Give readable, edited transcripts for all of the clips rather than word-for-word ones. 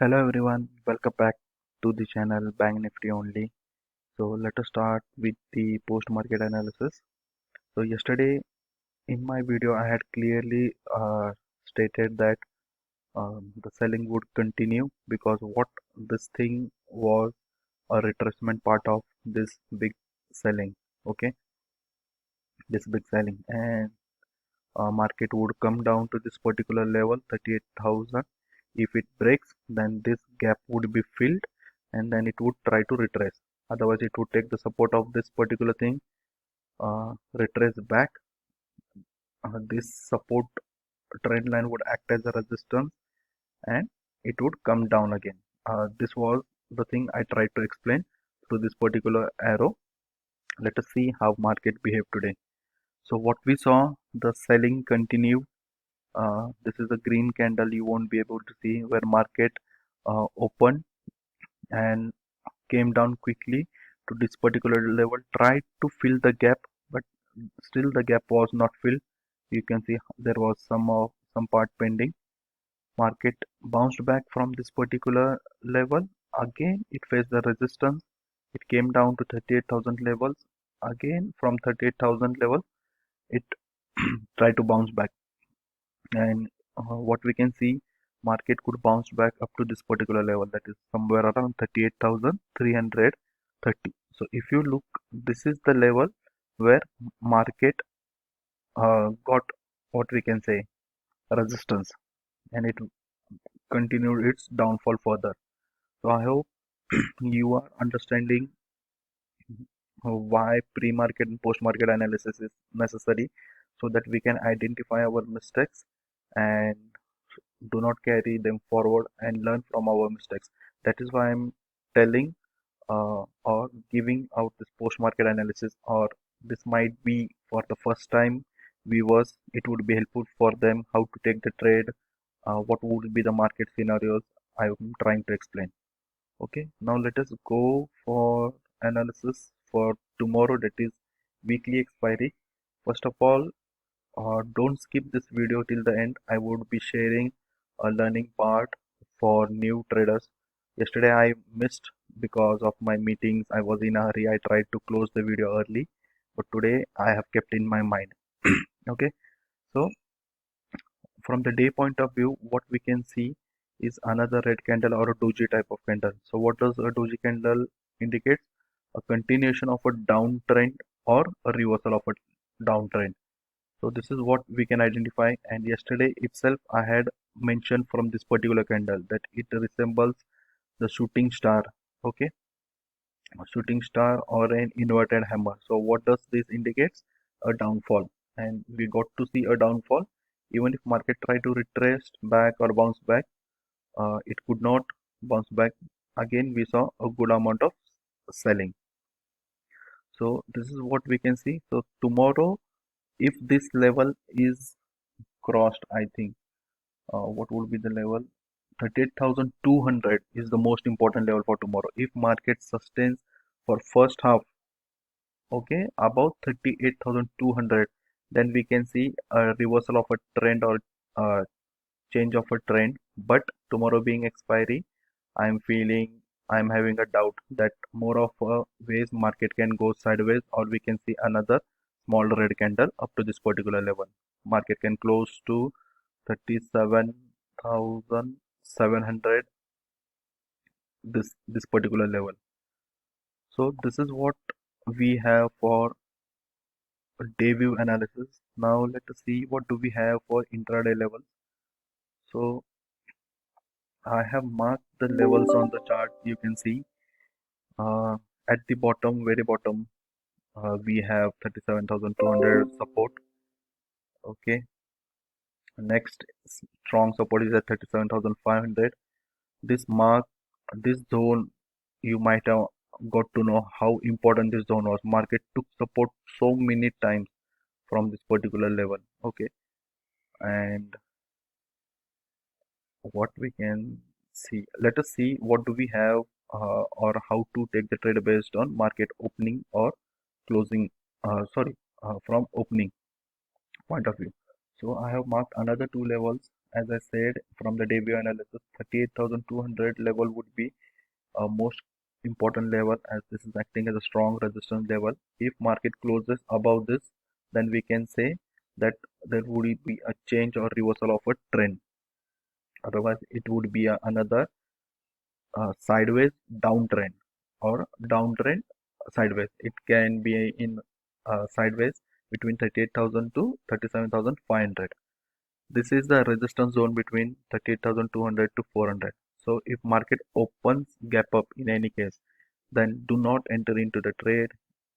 Hello everyone, welcome back to the channel Bank Nifty only. So let us start with the post-market analysis. So yesterday in my video I had clearly stated that the selling would continue because what this thing was a retracement part of this big selling. Okay, this big selling and market would come down to this particular level 38,000. If it breaks, then this gap would be filled and then it would try to retrace. Otherwise, it would take the support of this particular thing, retrace back. This support trend line would act as a resistance and it would come down again. This was the thing I tried to explain through this particular arrow. Let us see how market behaved today. So what we saw, the selling continued. This is a green candle you won't be able to see where market opened and came down quickly to this particular level, tried to fill the gap, but still the gap was not filled. You can see there was some part pending. Market bounced back from this particular level. Again, it faced the resistance. It came down to 38,000 levels. Again, from 38,000 level, it tried to bounce back. And what we can see, market could bounce back up to this particular level, that is somewhere around 38,330. So if you look, this is the level where market got what we can say resistance and it continued its downfall further. So I hope you are understanding why pre-market and post-market analysis is necessary so that we can identify our mistakes and do not carry them forward and learn from our mistakes. That is why I'm telling or giving out this post-market analysis, or this might be for the first time viewers. It would be helpful for them how to take the trade, what would be the market scenarios I am trying to explain. Okay, now let us go for analysis for tomorrow, that is weekly expiry. First of all, don't skip this video till the end. I would be sharing a learning part for new traders. Yesterday I missed because of my meetings. I was in a hurry. I tried to close the video early, but today I have kept in my mind. Okay, so from the day point of view, what we can see is another red candle or a doji type of candle. So what does a doji candle indicate? A continuation of a downtrend or a reversal of a downtrend. So this is what we can identify, and yesterday itself I had mentioned from this particular candle that it resembles the shooting star. Okay, a shooting star or an inverted hammer. So what does this indicates? A downfall, and we got to see a downfall. Even if market try to retrace back or bounce back, it could not bounce back. Again we saw a good amount of selling. So this is what we can see. So tomorrow, if this level is crossed, I think what would be the level? 38,200 is the most important level for tomorrow. If market sustains for first half, okay, about 38,200, then we can see a reversal of a trend or change of a trend. But tomorrow being expiry, I'm having a doubt that more of a ways market can go sideways, or we can see another small red candle up to this particular level. Market can close to 37,700, this particular level. So this is what we have for day view analysis. Now let us see what do we have for intraday levels. So I have marked the levels on the chart. You can see uh, at the bottom, very bottom, we have 37,200 support. Okay, next strong support is at 37,500. This mark, this zone, you might have got to know how important this zone was. Market took support so many times from this particular level. Okay, and what we can see, let us see what do we have or how to take the trade based on market opening or closing. Sorry, from opening point of view. So I have marked another two levels as I said, from the day view analysis, 38,200 level would be a most important level, as this is acting as a strong resistance level. If market closes above this, then we can say that there would be a change or reversal of a trend. Otherwise, it would be another sideways downtrend or downtrend sideways. It can be in sideways between 38,000 to 37,500. This is the resistance zone between 38,200 to 400. So if market opens gap up in any case, then do not enter into the trade.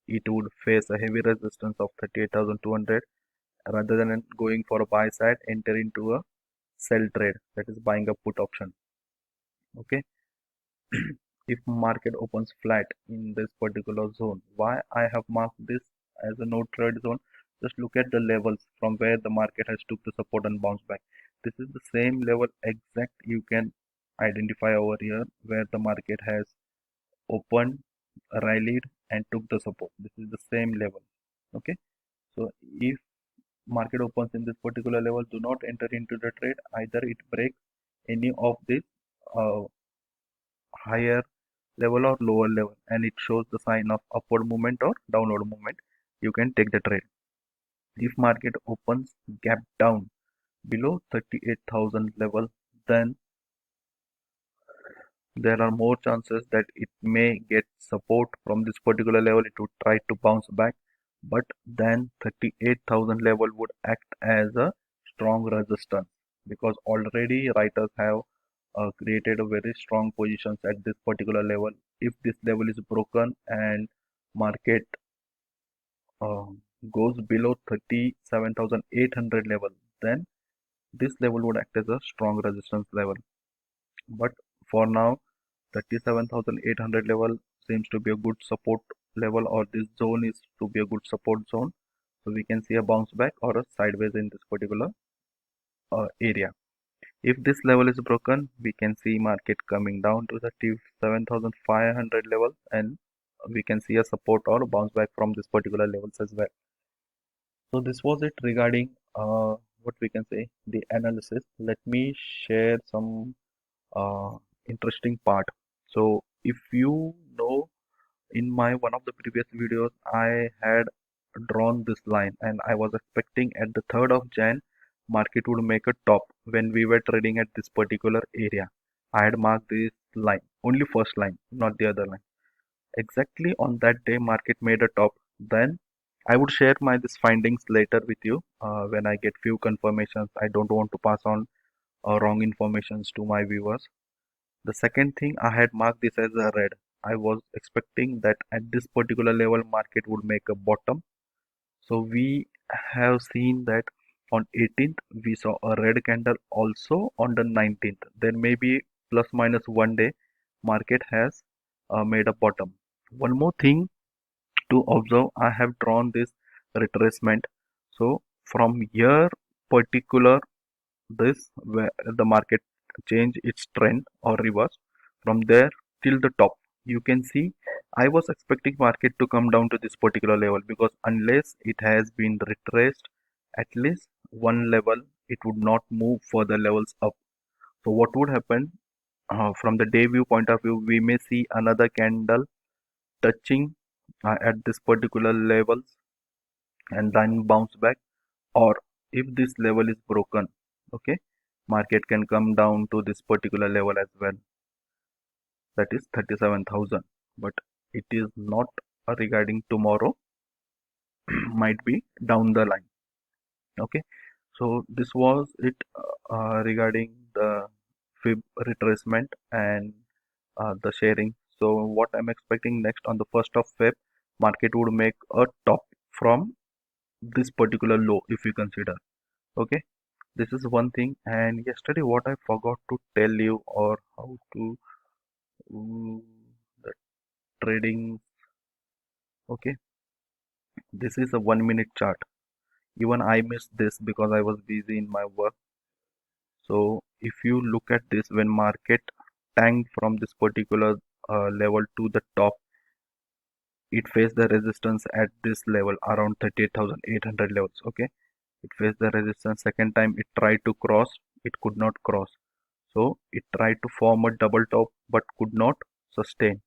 It would face a heavy resistance of 38,200. Rather than going for a buy side, enter into a sell trade, that is buying a put option. Okay. If market opens flat in this particular zone, why I have marked this as a no trade zone? Just look at the levels from where the market has took the support and bounce back. This is the same level exact you can identify over here, where the market has opened, rallied and took the support. This is the same level. Okay, so if market opens in this particular level, do not enter into the trade. Either it breaks any of this uh, higher level or lower level, and it shows the sign of upward movement or downward movement, you can take the trade. If market opens gap down below 38,000 level, then there are more chances that it may get support from this particular level. It would try to bounce back, but then 38,000 level would act as a strong resistance, because already writers have created a very strong positions at this particular level. If this level is broken and market uh, goes below 37,800 level, then this level would act as a strong resistance level. But for now, 37,800 level seems to be a good support level, or this zone is to be a good support zone. So we can see a bounce back or a sideways in this particular area. If this level is broken, we can see market coming down to 37,500 level, and we can see a support or bounce back from this particular levels as well. So this was it regarding what we can say the analysis. Let me share some interesting part. So if you know, in my one of the previous videos, I had drawn this line and I was expecting at the 3rd of Jan market would make a top when we were trading at this particular area. I had marked this line, only first line, not the other line. Exactly on that day market made a top. Then I would share my this findings later with you when I get few confirmations. I don't want to pass on wrong informations to my viewers. The second thing, I had marked this as a red. I was expecting that at this particular level market would make a bottom. So we have seen that on 18th we saw a red candle, also on the 19th. There may be plus minus one day market has made a bottom. One more thing to observe, I have drawn this retracement. So from here particular this where the market change its trend or reverse, from there till the top, you can see I was expecting market to come down to this particular level, because unless it has been retraced at least one level, it would not move further levels up. So what would happen, from the day view point of view, we may see another candle touching at this particular levels and then bounce back, or if this level is broken, okay, market can come down to this particular level as well, that is 37,000. But it is not regarding tomorrow, might be down the line. Okay, so this was it regarding the fib retracement and the sharing. So what I'm expecting next, on the 1st of Feb market would make a top from this particular low, if you consider. Okay, this is one thing. And yesterday what I forgot to tell you, or how to the trading. Okay, this is a 1 minute chart. Even I missed this because I was busy in my work. So if you look at this, when market tanked from this particular level to the top, it faced the resistance at this level around 38,800 levels. Okay, it faced the resistance. Second time it tried to cross, it could not cross. So it tried to form a double top but could not sustain.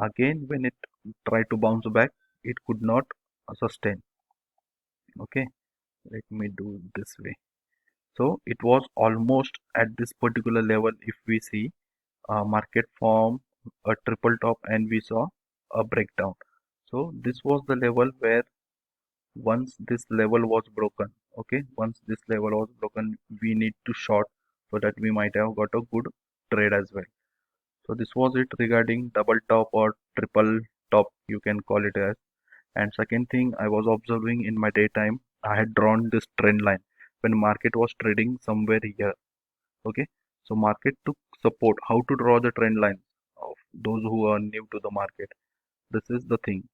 Again, when it tried to bounce back, it could not sustain. Okay, let me do this way. So it was almost at this particular level. If we see market form a triple top and we saw a breakdown. So this was the level where once this level was broken, okay, once this level was broken, we need to short so that we might have got a good trade as well. So this was it regarding double top or triple top, you can call it as. And second thing I was observing in my daytime, I had drawn this trend line when market was trading somewhere here. Okay, so market took support. How to draw the trend line of those who are new to the market? This is the thing.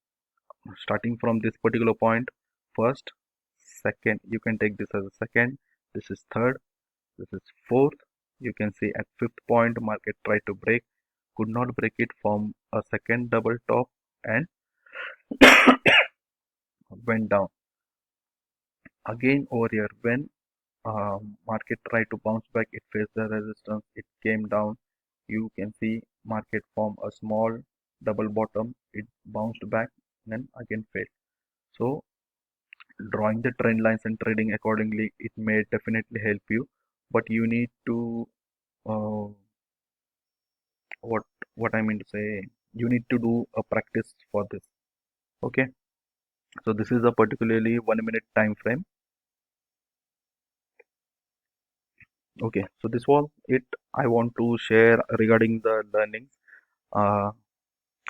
Starting from this particular point, first, second, you can take this as a second. This is third. This is fourth. You can see at fifth point, market tried to break, could not break it, from a second double top and went down. Again over here, when market tried to bounce back, it faced the resistance, it came down. You can see market form a small double bottom, it bounced back, then again failed. So drawing the trend lines and trading accordingly, it may definitely help you, but you need to uh, what I mean to say, you need to do a practice for this. Okay, so this is a particularly 1 minute time frame. Okay, so this was it I want to share regarding the learnings. uh,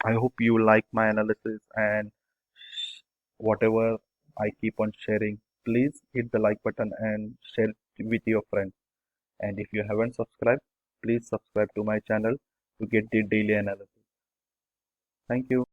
I hope you like my analysis, and whatever I keep on sharing, please hit the like button and share it with your friends. And if you haven't subscribed, please subscribe to my channel to get the daily analysis. Thank you.